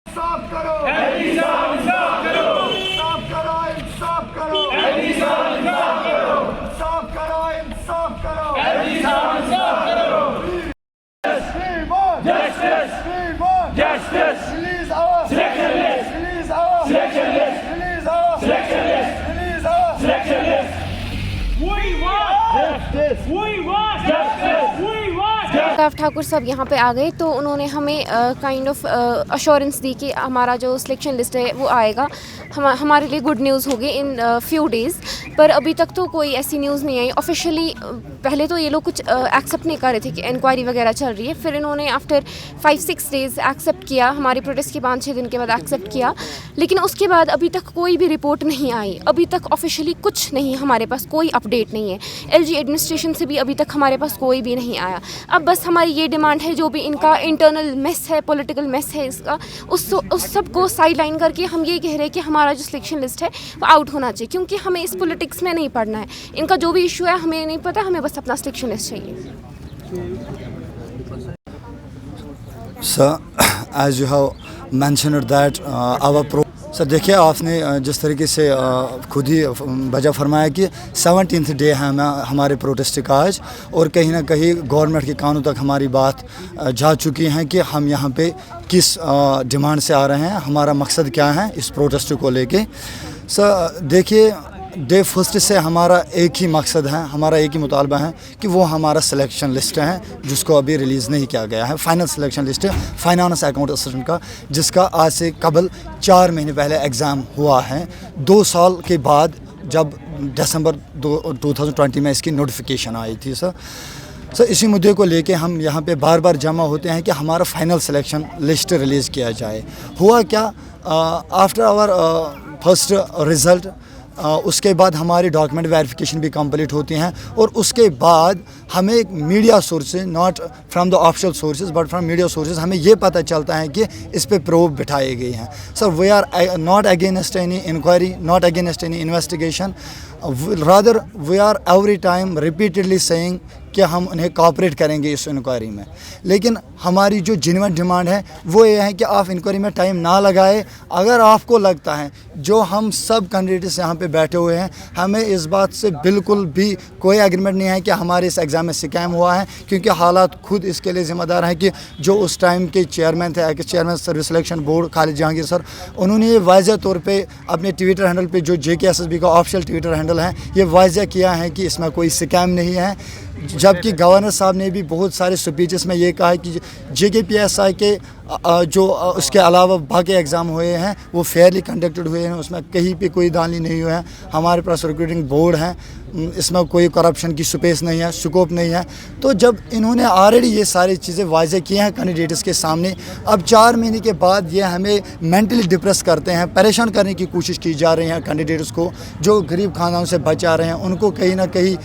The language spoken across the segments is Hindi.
इंसाफ करो, इंसाफ करो, इंसाफ करो, इंसाफ करो, इंसाफ करो, इंसाफ करो, इंसाफ करो, इंसाफ करो। We want justice. We want justice. Release our selection list. Release our selection list. Release our selection list. Release our selection list. We want justice. We want justice. We want. Altaf Thakur साहब यहाँ पे आ गए तो उन्होंने हमें काइंड ऑफ अश्योरेंस दी कि हमारा जो सिलेक्शन लिस्ट है वो आएगा। हमारे लिए गुड न्यूज़ होगी इन फ्यू डेज़, पर अभी तक तो कोई ऐसी न्यूज़ नहीं आई ऑफिशियली। पहले तो ये लोग कुछ एक्सेप्ट नहीं कर रहे थे कि इंक्वायरी वगैरह चल रही है, फिर इन्होंने आफ्टर 5-6 डेज़ एक्सेप्ट किया, हमारे प्रोटेस्ट के 5-6 दिन के बाद एक्सेप्ट किया, लेकिन उसके बाद अभी तक कोई भी रिपोर्ट नहीं आई। अभी तक ऑफिशियली कुछ नहीं, हमारे पास कोई अपडेट नहीं है। LG एडमिनिस्ट्रेशन से भी अभी तक हमारे पास कोई भी नहीं आया। अब बस हमारी ये डिमांड है, जो भी इनका इंटरनल मेस है, पॉलिटिकल मेस है इसका, उस सब को साइड लाइन करके हम ये कह रहे हैं कि हमारा जो सिलेक्शन लिस्ट है वो आउट होना चाहिए, क्योंकि हमें इस पॉलिटिक्स में नहीं पढ़ना है। इनका जो भी इशू है हमें नहीं पता, हमें बस अपना सिलेक्शन लिस्ट चाहिए। Sir, as you have mentioned that our sir देखिए, आपने जिस तरीके से खुद ही वजह फरमाया कि 17th डे है हमारे प्रोटेस्ट का आज, और कहीं ना कहीं गवर्नमेंट के कानों तक हमारी बात जा चुकी है कि हम यहाँ पे किस डिमांड से आ रहे हैं, हमारा मकसद क्या है इस प्रोटेस्ट को लेके। सर देखिए, डे फर्स्ट से हमारा एक ही मकसद है, हमारा एक ही मुतालबा है कि वो हमारा सिलेक्शन लिस्ट है जिसको अभी रिलीज़ नहीं किया गया है। फाइनल सिलेक्शन लिस्ट है फाइनेंस अकाउंट असिस्टेंट का, जिसका आज से कबल 4 महीने पहले एग्ज़ाम हुआ है। 2 साल के बाद जब दिसंबर 2020 में इसकी नोटिफिकेशन आई थी। सर इसी मुद्दे को लेके हम यहाँ पे बार बार जमा होते हैं कि हमारा फाइनल सिलेक्शन लिस्ट रिलीज़ किया जाए। हुआ क्या, आफ्टर आवर फर्स्ट रिज़ल्ट उसके बाद हमारी डॉक्यूमेंट वेरिफिकेशन भी कंप्लीट होती हैं, और उसके बाद हमें media sources, not from the official sources but from media sources, हमें ये पता चलता है कि इस पे प्रूफ बिठाई गई हैं। Sir we are not against any inquiry, not against any investigation, rather we are every time repeatedly saying कि हम उन्हें कोऑपरेट करेंगे इस इंक्वायरी में। लेकिन हमारी जो जेन्युइन डिमांड है वो ये है कि आप इंक्वायरी में टाइम ना लगाए। अगर आपको लगता है, जो हम सब कैंडिडेट्स यहाँ पे बैठे हुए हैं, हमें इस बात से बिल्कुल भी कोई एग्रीमेंट नहीं है कि हमारे इस एग्ज़ाम में स्कैम हुआ है, क्योंकि हालात खुद इसके लिए ज़िम्मेदार हैं कि जो उस टाइम के चेयरमैन थे, chairman service selection board Khalid Jahangir sir, उन्होंने ये वाज़ह तौर पर अपने ट्विटर हैंडल पर, जो JKSSB का ऑफिशियल ट्विटर हैंडल है, ये वाज़ह किया है कि इसमें कोई स्कैम नहीं है। जबकि गवर्नर साहब ने भी बहुत सारे स्पीचेस में ये कहा है कि JKPSI के जो उसके अलावा बाकी एग्ज़ाम हुए हैं वो फेयरली कंडक्टेड हुए हैं, उसमें कहीं पे कोई दानी नहीं हुआ है। हमारे पास रिक्रूटिंग बोर्ड है, इसमें कोई करप्शन की स्पेस नहीं है, स्कोप नहीं है। तो जब इन्होंने ऑलरेडी ये सारी चीज़ें वाज़े की हैं कैंडिडेट्स के सामने, अब 4 महीने के बाद ये हमें मेंटली डिप्रेस करते हैं, परेशान करने की कोशिश की जा रही है कैंडिडेट्स को, जो गरीब खानदानों से बचा रहे हैं, उनको कहीं ना कहीं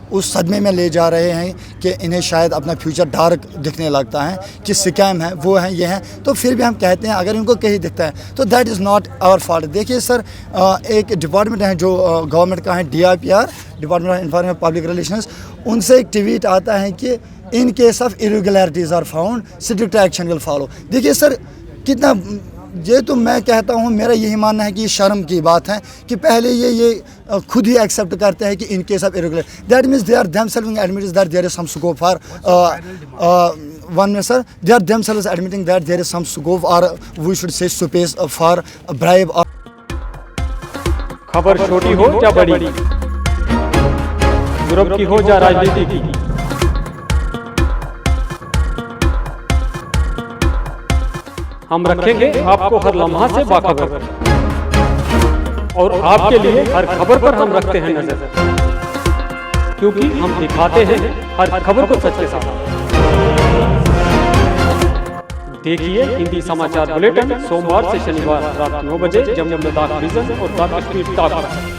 उस सदमे में ले जा रहे हैं कि इन्हें शायद अपना फ्यूचर डार्क दिखने लगता है कि स्कैम है, वो है, ये है। तो फिर भी हम कहते हैं अगर इनको कहीं दिखता है तो that is not our fault. देखिए सर, एक डिपार्टमेंट है जो गवर्नमेंट का है, DIPR, department of information public relations, उनसे एक ट्वीट आता है कि in case of irregularities are found strict action will follow. देखिए सर, कितना ये तो मैं कहता हूँ, मेरा यही मानना है कि ये शर्म की बात है कि पहले ये खुद ही एक्सेप्ट करते हैं कि in case of irregular, that means they are themselves admitted that there is some scope for one minute sir, they are themselves admitting that there is some scope or we should say space for a bribe or खबर छोटी हो या बड़ी, यूरोप की हो या राजनीति की, हम रखेंगे आपको हर लम्हा से बाखबर, और आपके लिए हर खबर पर हम रखते हैं नजर, क्योंकि हम दिखाते हैं हर खबर को सच के साथ। देखिए हिंदी समाचार बुलेटिन सोमवार से शनिवार रात 9 बजे जम्मू लद्दाख विजन और द कश्मीर टॉक पर।